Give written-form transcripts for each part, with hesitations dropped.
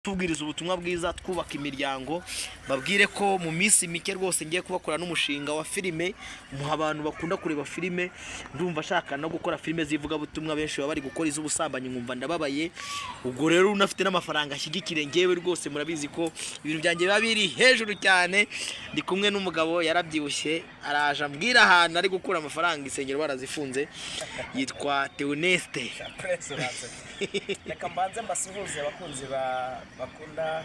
tubwiriza ubutumwa bwiza twubaka imiryango babwire ko mu minsi mike rwose ngiye kubakora n'umushinga wa filime muha abantu bakunda kureba filime ndumva ashaka no gukora filime zivuga butumwa benshi baba bari gukora iz'ubusambanyi nkumva ndababaye ubwo rero unafite n'amafaranga ashyigikire ngewe rwose murabizi ko ibintu byanjye biba biri hejuru cyane ndi kumwe n'umugabo yarabyibushye araje ambwira ahantu ari gukura amafaranga Insengero Batazifunze yitwa Theo. Reka mbanze mbasuhuze abakunzi bakunda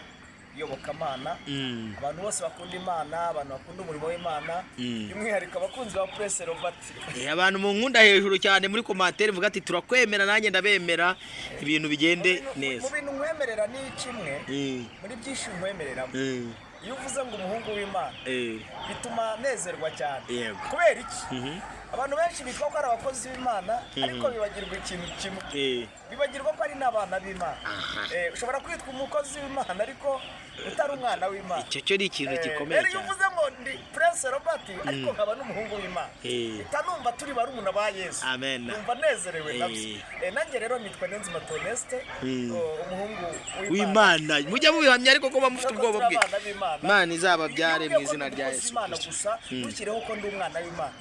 iyobokamana abantu bose bakunda Imana abantu bakunda umurimo w'Imana by'umwihariko abakunzi ba Press Robert abantu mu nkunda hejuru cyane muri commentaire vuga ati turakwemera nanjye ndabemera ibintu bigende neza mu bintu nkwemerera ni kimwe muri byinshi nkwemerera iyo uvuze ngo umuhungu w'Imana bituma nezerwa cyane kubera iki abantu benshi bitwa ko ari abakozi b'Imana ariko bibagirwa ikintu kimwe bibagirwa ko ari n'abana b'Imana ushobora kwitwa umukozi w'Imana ariko utari umwana w'Imana icyo ni ikintu gikomeye cyane iyo uvuze ngo ndi Prince Robert ariko nkaba n'umuhungu w'Imana itanumva turi barumuna ba Yesu numva nezerewe nabyo nanjye rero nitwa Nenzima Toneste umuhungu w'Imana mujya mubihamya ariko ko bamufite ubwoba bwe Imana izababyare mu izina rya Yesu gusa dukireho ko ndi umwana w'Imana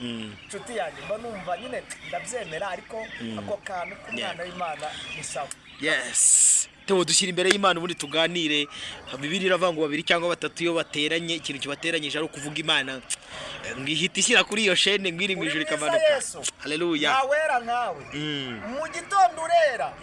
nshuti yanjye mba numva nyine ndabyemera ariko ako kantu k'umwana w'Imana ni sawa. Yes, Theo dushyira imbere y'Imana ubundi tuganire. Bibiliya iravuga ngo babiri cyangwa batatu iyo bateranye ikintu kibateranyije ari ukuvuga Imana ngihita ishyira kuri iyo shene ngiri mu ijuru ikamanuka. Haleluya. Nawera nkawe mu gitondo urera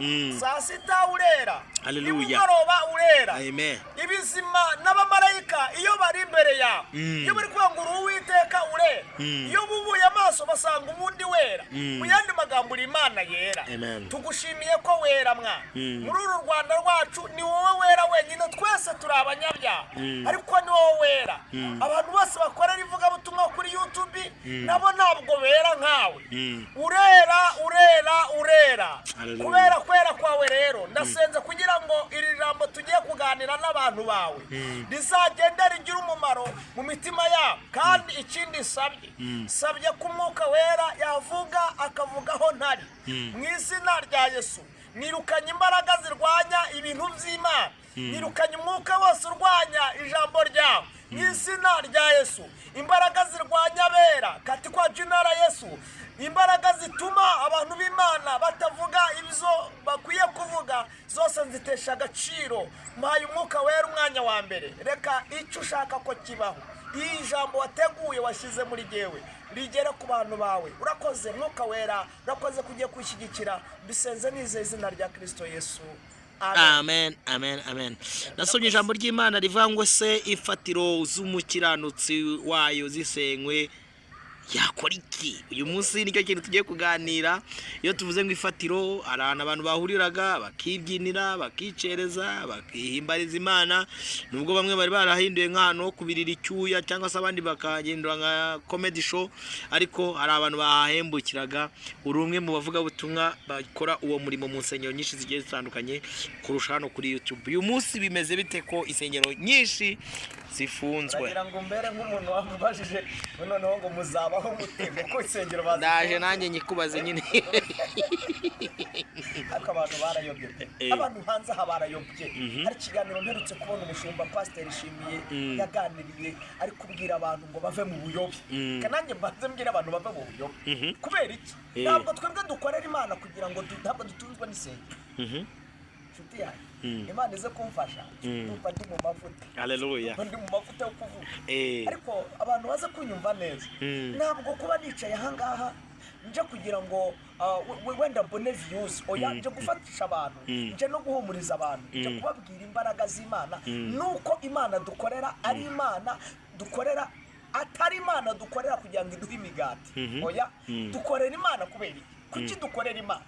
saa sita urera haleluya nimugoroba urera amen. Ibizima n'abamarayika iyo bari imbere yawe iyo bari kwangura Uwiteka urera iyo bubuye amaso basanga umundi wera mu yandi magambo uri Imana yera. Tugushimiye ko wera mwa muri uru Rwanda rwacu ni wowe wera wenyine twese turi abanyabyaha ariko ni wowe wera abantu bose bakorera ivuga butumwa kuri YouTube nabo ntabwo bera nkawe urera kubera kwera kwawe rero ndasenze kugira ngo iri jambo tugiye kuganira n'abantu bawe rizagenda rigira umumaro mu mitima yabo kandi ikindi sabye ko Umwuka wera yavuga akavugaho ntari mu izina rya Yesu. Nirukanye imbaraga zirwanya ibintu by'Imana nirukanye umwuka wose urwanya ijambo ryawe mu izina rya Yesu. Imbaraga zirwanya abera kati kwa jinara Yesu imbaraga zituma abantu b'Imana batavuga ibyo bakwiye kuvuga zose nzitesha agaciro mpaye Umwuka wera umwanya wa mbere. Reka icyo ushaka ko kibaho iyi jambo wateguye washyize muri jewe rigera ku bantu bawe. Urakoze Mwuka wera urakoze kugiye kwishyigikira bisenze nize izina rya Kristo Yesu amen. Nasomye ijambo ry'Imana rivuga ngo se ifatiro z'umukiranutsi wayo zisenywe yakora iki? Uyu munsi nicyo kintu tugiye kuganira. Iyo tuvuze ngo ifatiro arana abantu bahuriraga bakibyinira bakicereza bakihimbariza Imana nubwo bamwe bari barahinduye nk'ahantu kubirira icyuya cyangwa se abandi bakagendera nka comedy show ariko hari abantu bahembukiraga. Uri umwe mu bavuga butumwa bakora uwo murimo mu nsengero nyinshi zigiye zitandukanye kurusha hano kuri YouTube. Uyu munsi bimeze bite ko insengero nyinshi zifunzwe? Ndagira ngo mbere nk'umuntu wamubajije noneho ngo muzabaho mutego ko insengero bazi. Ndaje nanjye nyikubaze nyine. Abantu barayobye. Abantu hanze habarayobye. Ari kiganiro mperutse kubona umushumba Pastor Ishimiye yaganiriye ari kubwira abantu ngo bave mu buyobe. Kananjye mbanze mbwira abantu bave mu buyobe. Kubera iki? Ntabwo twebwe dukorera Imana kugira ngo ntabwo dutunzwe n'isengero. Nshuti yanjye Imana ize kumfasha numva ndi mu mavuta. Haleluya. Ndi mu mavuta yo kuvuga. Ariko abantu baza kunyumva neza ntabwo kuba nicaye ahangaha nje kugira ngo wenda mbone views oya nje gufatisha abantu nje no guhumuriza abantu nje kubabwira imbaraga z'Imana nuko Imana dukorera ari Imana dukorera atari Imana dukorera kugira ngo iduhe imigati oya dukorera Imana kubera kuki dukorera Imana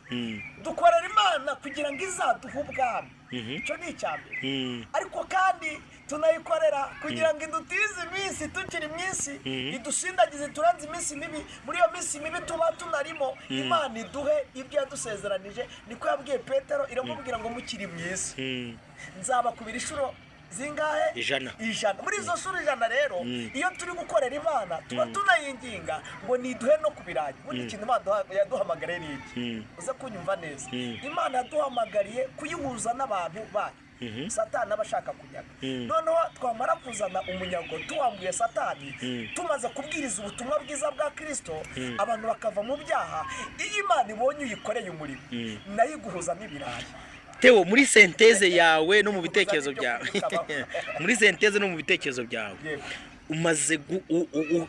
dukorera Imana kugira ngo izaduhe ubwami icyo ni icyambere ariko kandi tunayikorera kugira ngo idutize iminsi tukiri mwisi idusindagize turanze iminsi mibi muri iyo minsi mibi tuba tunarimo Imana iduhe ibyo yadusezeranije niko yabwiye Petero iramubwira ngo mukiri mwisi nzaba kubira ishuro zingahe ijana muri izo shuri ijana rero iyo turi gukorera Imana tuba tunayinginga ngo niduhe no kubiranye bundi ikintu Imana yaduhamagariye n'iki uze kunyumva neza Imana yaduhamagariye kuyihuza n'abantu bayo satani aba ashaka kunyaga. Noneho twamara kuzana umunyago tuwambuye satani, tumaze kubwiriza ubutumwa bwiza bwa Kristo, abantu bakava mu byaha. Iyo Imana ibonye uyikoreye umurimo, nayo iguhuza n'ibirayi. Theo, muri senteze yawe no mu bitekerezo byawe muri senteze no mu bitekerezo byawe umaze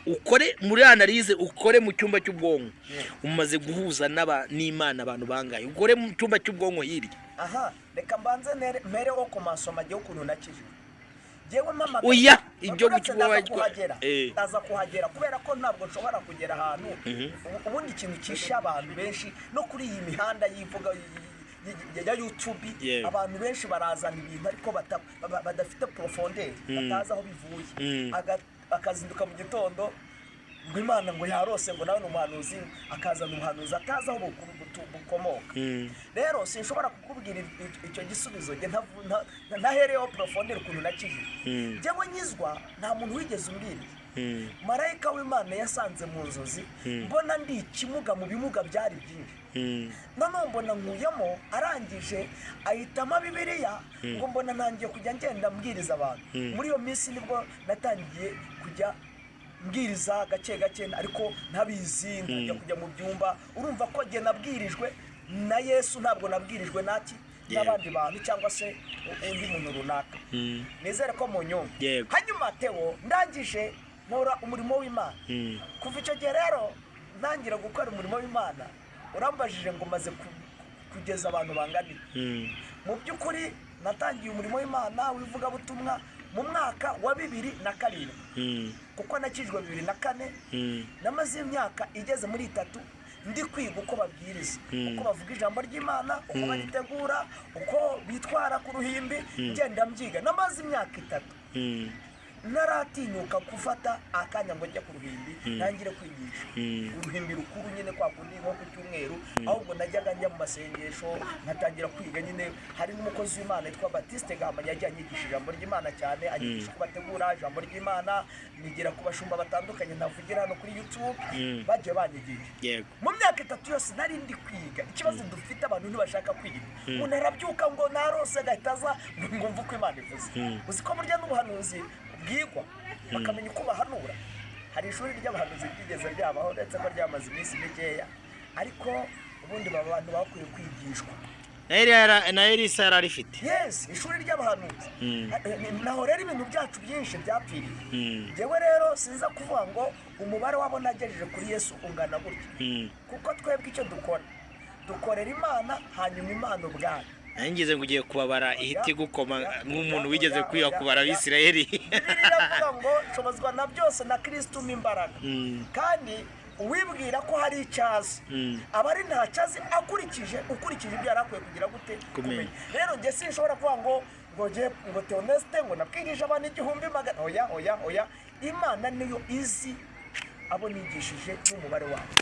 ukore muri analyse, ukore mu cyumba cy'ubwonko, umaze guhuza n'Imana abantu bangaye, ukore mu cyumba cy'ubwonko hirya. Aha, reka mbanze mere wo kumasoma giye ukuntu nakije. Jewe mama oya ibyo gucyuwa ndaza kuhagera kubera ko ntabwo nshobora kugera ahantu ubundi ikintu kisha abantu benshi no kuri iyi mihanda yivuga ya YouTube. Abantu benshi barazana ibintu ariko badafite profondeur, bataza aho bivuye. Akazinduka mu gitondo ngo Imana ngo yarose ngo nawe n'umuhanuzi, akazana umuhanuzi ataza aho bukomoka. Rero sinshobora kukubwira icyo gisubizo nge ntahereho profondeur ukuntu nakije. Jewe nyizwa nta muntu wigeze umbwira. Marayika w'Imana yasanze mu nzozi, mbona ndi ikimuga mu bimuga byari byinshi. None mbona nkuyemo, arangije ahitamo Bibiliya, ngo mbona ntangiye kujya ngenda mbwiriza abantu. Muri iyo minsi nibwo natangiye kujya mbwiriza gake gake, ariko ntabizi, ntajya kujya mu byumba. Urumva ko nge nabwirijwe na Yesu, ntabwo nabwirijwe naki n'abandi bantu cyangwa se undi muntu runaka. Nizere ko mu nyumva. Hanyuma Theo, ndangije nkora umurimo w'Imana. Kuva icyo gihe rero ntangira gukora umurimo w'Imana, urambajije ngo maze kugeza abantu bangana. Mu by'ukuri natangiye umurimo w'Imana wivuga butumwa mu mwaka wa 2007, kuko nakijwe 2004. Namaze imyaka igeze muri 3 ndi kwiga uko babwiriza, uko bavuga ijambo ry'Imana, uko baritegura, uko bitwara ku ruhimbi, ngenda mbyiga. Namaze imyaka 3 naratinyuka gufata akanya ngo njye ku ruhimbi nangire kwigisha. Uruhimbi rukuru nyine kwa kundi nko ku cyumweru, ahubwo najyaga njya mu masengesho nkatangira kwiga. Nyine hari n'umukozi w'Imana yitwa Batiste Gahama yajya anyigisha ijambo ry'Imana cyane, anyigisha uko bategura ijambo ry'Imana, nigira ku bashumba batandukanye navugira hano kuri YouTube, baje banyigisha. Mu myaka 3 yose nari ndi kwiga. Ikibazo dufite abantu ntibashaka kwiga. Umuntu arabyuka ngo narose gahitaza ngo mvuga ko Imana ivuze. Uzi ko burya n'ubuhanuzi bwigwa bakamenya uko bahanura. Hari ishuri ry'abahanuzi ryigeze ryabaho ndetse ko ryamaze iminsi mikeya, ariko ubundi abantu bakwiye kwigishwa. Na Elisa yararifite. Yes, ishuri ry'abahanuzi. Naho rero ibintu byacu byinshi byapfiriye. Jewe rero sinza kuvuga ngo umubare wabo nagejeje kuri Yesu ungana gutya, kuko twebwe icyo dukorera Imana, hanyuma Imana ubwayo. Nangize ngo ugiye kubabara ihiti gukoma nk'umuntu wigeze kwiha kubara Abisirayeli. Biravuga ngo shobozwa na byose na Kristo imbaraga. Kandi uwibwira ko hari icyazi, abari nta cyazi ukurikije ibyo yarakwiye kugira gute kumenya. Rero nge sinshobora kuvuga ngo Theoneste ngo nabwirije abantu 100,000. Oya. Imana niyo izi abo nigishije n'umubare wabo.